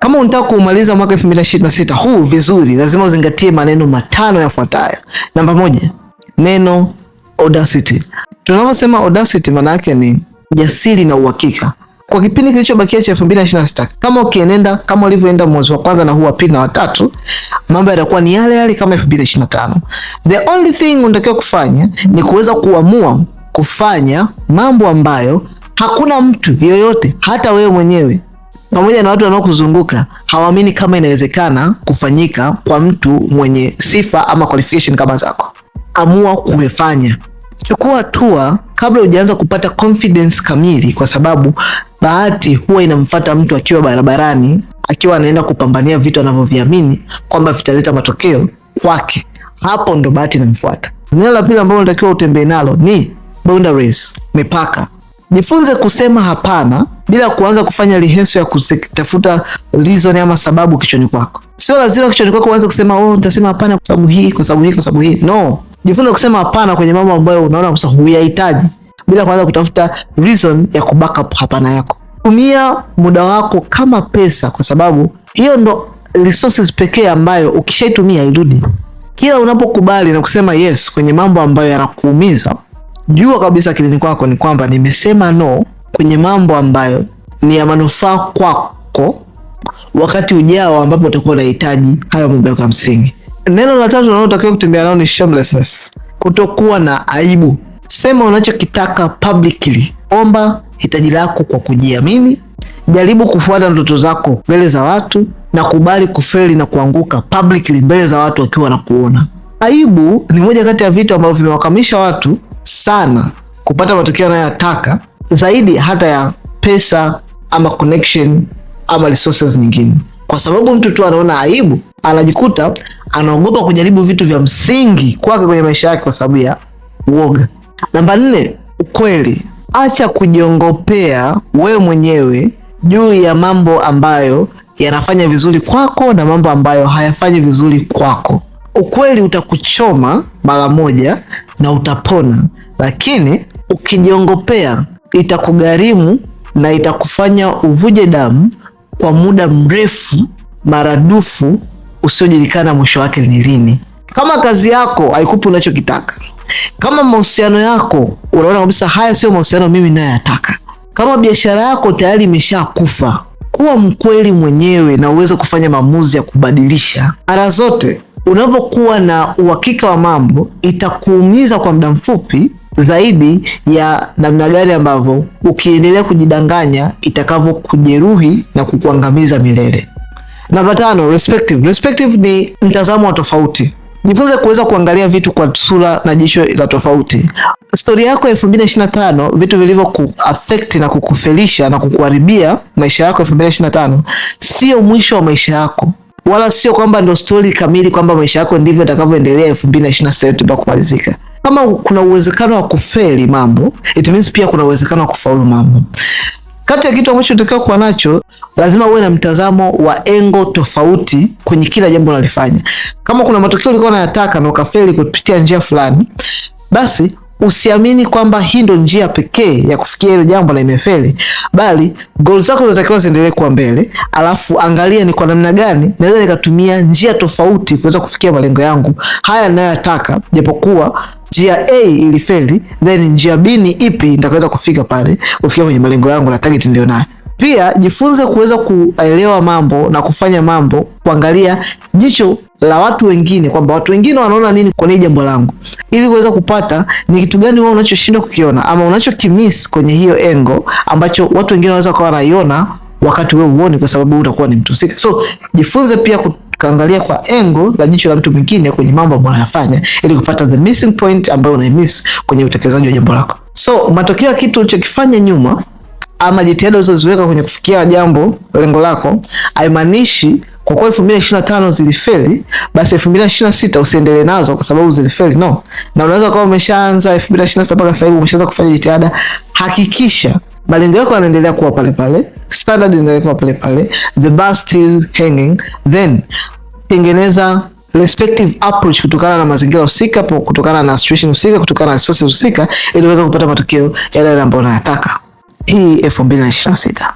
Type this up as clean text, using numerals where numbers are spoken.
Kama unataka kumaliza mwaka 2026 huu vizuri, lazima uzingatie maneno matano yafuatayo. Namba 1, neno audacity. Tunaposema audacity maana yake ni jasiri na uhakika. Kwa kipindi kilichobakia cha 2026, kama ukienenda kama ulivyoenda mwezi wa kwanza na huu wa pili na wa tatu, mambo yatakuwa ni yale yale kama 2025. The only thing unatakiwa kufanya ni kuweza kuamua kufanya mambo ambayo hakuna mtu yoyote, hata wewe mwenyewe pamoja na watu wanaokuzunguka, hawaamini kama inawezekana kufanyika kwa mtu mwenye sifa ama qualification kama zako. Amua kufanya. Chukua hatua kabla hujaanza kupata confidence kamili, kwa sababu bahati huwa inamfuata mtu akiwa barabarani, akiwa anaenda kupambania vitu anavyoviamini kwamba vitaleta matokeo kwake. Hapo ndo bahati inamfuata. Neno la pili ambalo unatakiwa utembee nalo ni boundaries, mipaka. Jifunze kusema hapana bila kuanza kufanya rehearsal ya kutafuta reason ama sababu kichwani kwako. Sio lazima kichwani kwako uanze kusema nitasema hapana kwa sababu hii, kwa sababu hii, kwa sababu hii. No. Jifunze kusema hapana kwenye mambo ambayo unaona kwa sababu huyahitaji, bila kuanza kutafuta reason ya kubackup hapana yako. Tumia muda wako kama pesa, kwa sababu hiyo ndo resources pekee ambayo ukishaitumia irudi. Kila unapokubali na kusema yes kwenye mambo ambayo yanakuumiza, jua kabisa kilini kwako ni kwamba nimesema no kwenye mambo ambayo ni ya manufaa kwako wakati ujao ambapo utakuwa unahitaji hayo mambo ya msingi. Neno la tatu unalotakiwa kutembea nalo ni shamelessness, kutokuwa na aibu. Sema unachokitaka publicly. Omba hitaji lako kwa kujiamini. Jaribu kufuata ndoto zako mbele za watu, na kubali kufeli na kuanguka publicly mbele za watu wakiwa wanakuona. Aibu ni moja kati ya vitu ambavyo vimewakamisha watu sana kupata matokeo wanayotaka, zaidi hata ya pesa ama connection ama resources nyingine. Kwa sababu mtu tu anaona aibu, anajikuta anaogopa kujaribu vitu vya msingi kwake kwenye maisha yake kwa sababu ya uoga. Namba 4, ukweli. Acha kujiongopea wewe mwenyewe juu ya mambo ambayo yanafanya vizuri kwako na mambo ambayo hayafanyi vizuri kwako. Ukweli utakuchoma mara moja na utapona, lakini ukijiongopea itakugharimu na itakufanya uvuje damu kwa muda mrefu maradufu usiojulikana mwisho wake ni lini. Kama kazi yako haikupi unachokitaka, kama mahusiano yako unaona kabisa haya sio mahusiano mimi ninayotaka, kama biashara yako tayari imeshakufa, kuwa mkweli mwenyewe na uweze kufanya maamuzi ya kubadilisha. Mara zote unavyokuwa na uhakika wa mambo, itakuumiza kwa muda mfupi zaidi ya namna gani ambavyo ukiendelea kujidanganya itakavyokujeruhi na kukuangamiza milele. Namba 5, respective. Respective ni mtazamo wa tofauti. Jifunze kuweza kuangalia vitu kwa sura na jicho la tofauti. Story yako ya 2025, vitu vilivyo kuaffect na kukufelisha na kukuharibia maisha yako 2025, sio mwisho wa maisha yako. Wala sio kwamba ndio story kamili kwamba maisha yako ndivyo itakavyoendelea 2026 mpaka kumalizika. Kama kuna uwezekano wa kufeli mambo, it means pia kuna uwezekano wa kufaulu mambo. Kati ya kitu ambacho unatakiwa kuwa nacho, lazima uwe na mtazamo wa engo tofauti kwenye kila jambo unalofanya. Kama kuna matokeo ulikuwa unayataka na ukafeli kupitia njia fulani, basi usiamini kwamba hii ndio njia pekee ya kufikia hilo jambo na imefeli, bali goals zako zinatakiwa ziendelee kuwa mbele, alafu angalia ni kwa namna gani naweza nikatumia njia tofauti kuweza kufikia malengo yangu haya ninayotaka, japokuwa njia A ilifeli, then njia B ni ipi nitakaweza kufika pale kufikia kwenye malengo yangu na target ndio nayo. Pia jifunze kuweza kuelewa mambo na kufanya mambo, kuangalia jicho la watu wengine, kwamba watu wengine wanaona nini kwenye jambo langu, ili kuweza kupata ni kitu gani wewe unachoshinda kukiona ama unachokimiss kwenye hiyo engo ambacho watu wengine wanaweza kuwa wanaiona wakati wewe uone, kwa sababu utakuwa ni mtu husika. So jifunze pia kuangalia kwa engo la jicho la mtu mwingine kwenye mambo ambayo unayafanya, ili kupata the missing point ambayo unaimiss kwenye utekelezaji wa jambo lako. So matokeo ya kitu ulichokifanya nyuma ama jitihada ulizoziweka kwenye kufikia jambo lengo lako, haimaanishi kwa kuwa 2025 zilifeli basi 2026 usiendelee nazo kwa sababu zilifeli. No. Na unaweza kuwa umeshaanza 2026 mpaka sasa hivi umeshaanza kufanya jitihada, hakikisha malengo yako yanaendelea kuwa pale pale, standard inaendelea kuwa pale pale, the bar still hanging, then tengeneza respective approach kutokana na mazingira husika, kutokana na situation husika, kutokana na resources husika, ili uweze kupata matokeo yale ambayo unayataka. Hii 2026.